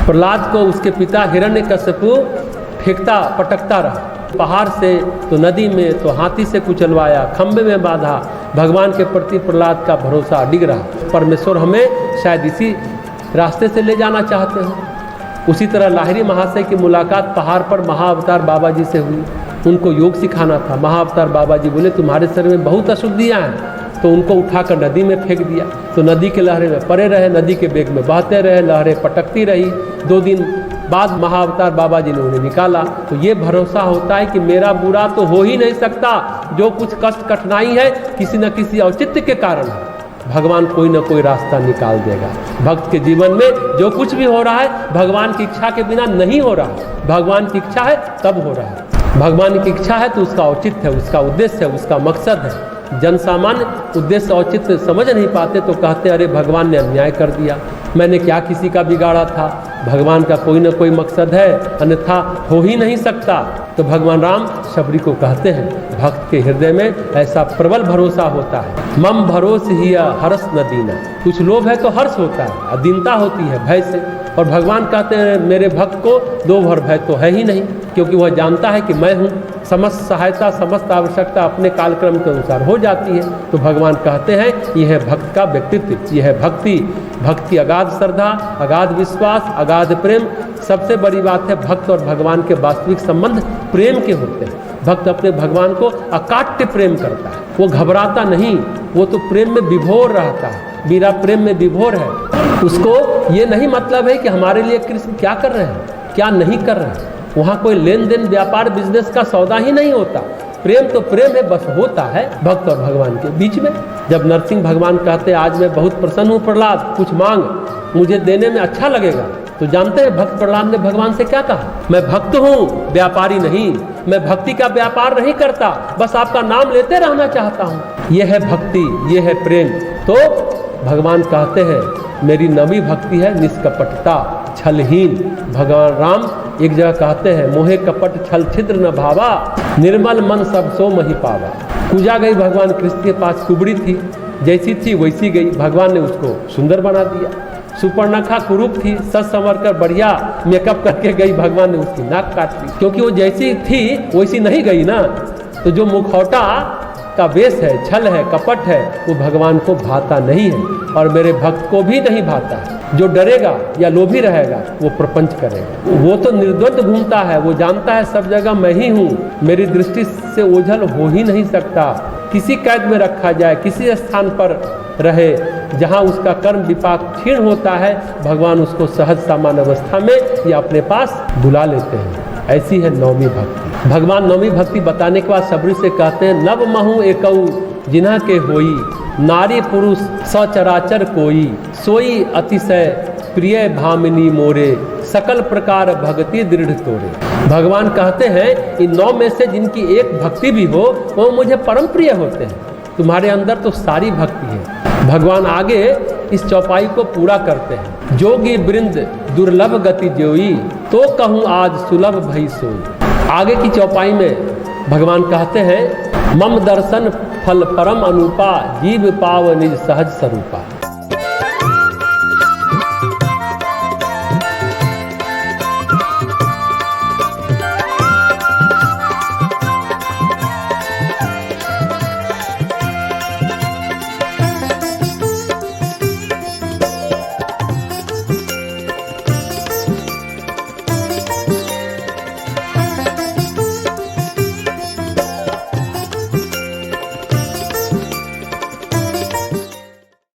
प्रहलाद को उसके पिता हिरण्यकश्यपु फेंकता पटकता रहा, पहाड़ से तो नदी में तो हाथी से कुचलवाया, खंबे में बांधा। भगवान के प्रति प्रहलाद का भरोसा अडिग रहा। परमेश्वर हमें शायद इसी रास्ते से ले जाना चाहते हैं। उसी तरह लाहिरी महाशय की मुलाकात पहाड़ पर महाअवतार बाबा जी से हुई। उनको योग सिखाना था। महाअवतार बाबा जी बोले तुम्हारे शरीर में बहुत अशुद्धियाँ हैं, तो उनको उठाकर नदी में फेंक दिया। तो नदी के लहरें में पड़े रहे, नदी के बेग में बहते रहे, लहरें पटकती रही। 2 दिन बाद महाअवतार बाबा जी ने उन्हें निकाला। तो ये भरोसा होता है कि मेरा बुरा तो हो ही नहीं सकता। जो कुछ कष्ट कठिनाई है किसी न किसी औचित्य के कारण है, भगवान कोई ना कोई रास्ता निकाल देगा। भक्त के जीवन में जो कुछ भी हो रहा है भगवान की इच्छा के बिना नहीं हो रहा। भगवान की इच्छा है तब हो रहा है। भगवान की इच्छा है तो उसका औचित्य है, उसका उद्देश्य है, उसका मकसद है। जन सामान्य उद्देश्य औचित्य समझ नहीं पाते तो कहते अरे भगवान ने अन्याय कर दिया, मैंने क्या किसी का बिगाड़ा था। भगवान का कोई ना कोई मकसद है, अन्यथा हो ही नहीं सकता। तो भगवान राम शबरी को कहते हैं भक्त के हृदय में ऐसा प्रबल भरोसा होता है। मम भरोस हिया हर्ष न दीना। कुछ लोभ है तो हर्ष होता है, अधीनता होती है भय से। और भगवान कहते हैं मेरे भक्त को दो भर भय तो है ही नहीं, क्योंकि वह जानता है कि मैं हूँ। समस्त सहायता समस्त आवश्यकता अपने कालक्रम के अनुसार हो जाती है। तो भगवान कहते हैं यह है भक्त का व्यक्तित्व, यह है भक्ति। भक्ति अगाध श्रद्धा, अगाध विश्वास, अगाध प्रेम। सबसे बड़ी बात है भक्त और भगवान के वास्तविक संबंध प्रेम के होते हैं। भक्त अपने भगवान को अकाट्य प्रेम करता है, वो घबराता नहीं, वो तो प्रेम में विभोर रहता है। मेरा प्रेम में विभोर है। उसको ये नहीं मतलब है कि हमारे लिए कृष्ण क्या कर रहे हैं क्या नहीं कर रहे हैं। वहाँ कोई लेन देन व्यापार बिजनेस का सौदा ही नहीं होता। प्रेम तो प्रेम है, बस होता है भक्त और भगवान के बीच में। जब नरसिंह भगवान कहते आज मैं बहुत प्रसन्न हूँ प्रहलाद, कुछ मांग, मुझे देने में अच्छा लगेगा। तो जानते हैं भक्त प्रहलाद ने भगवान से क्या कहा, मैं भक्त हूँ व्यापारी नहीं, मैं भक्ति का व्यापार नहीं करता, बस आपका नाम लेते रहना चाहता हूँ। यह है भक्ति, यह है प्रेम। तो भगवान कहते हैं मेरी नवी भक्ति है निष्कपटता, छलहीन। भगवान राम एक जगह कहते हैं मोहे कपट छल छिद्र न भावा, निर्मल मन सब सो मही पावा। पूजा गई भगवान कृष्ण के पास, कुबड़ी थी, जैसी थी वैसी गई। भगवान ने उसको सुंदर बना दिया। सुपर्णखा कुरूप थी, सज संवर कर बढ़िया मेकअप करके गई, भगवान ने उसकी नाक काट ली, क्योंकि वो जैसी थी वैसी नहीं गई ना। तो जो मुखौटा का वेश है, छल है, कपट है, वो भगवान को भाता नहीं है और मेरे भक्त को भी नहीं भाता है। जो डरेगा या लोभी रहेगा वो प्रपंच करेगा। वो तो निर्द्वंद घूमता है, वो जानता है सब जगह मैं ही हूँ, मेरी दृष्टि से ओझल हो ही नहीं सकता। किसी कैद में रखा जाए, किसी स्थान पर रहे जहाँ उसका कर्म विपाक क्षीण होता है, भगवान उसको सहज सामान्य अवस्था में या अपने पास बुला लेते हैं। ऐसी है नवमी भक्ति। भगवान नवमी भक्ति बताने के बाद सबरी से कहते हैं नव महु एकऊ जिन्हा के होई, नारी पुरुष सचराचर कोई, सोई अतिशय प्रिय भामिनी मोरे, सकल प्रकार भक्ति दृढ़ तोरे। भगवान कहते हैं इन 9 में से जिनकी एक भक्ति भी हो वो मुझे परम प्रिय होते हैं। तुम्हारे अंदर तो सारी भक्ति है। भगवान आगे इस चौपाई को पूरा करते हैं। जोगी वृंद दुर्लभ गति जोई, तो कहूँ आज सुलभ भई सोई। आगे की चौपाई में भगवान कहते हैं मम दर्शन फल परम अनुपा, जीव पाव निज सहज स्वरूपा।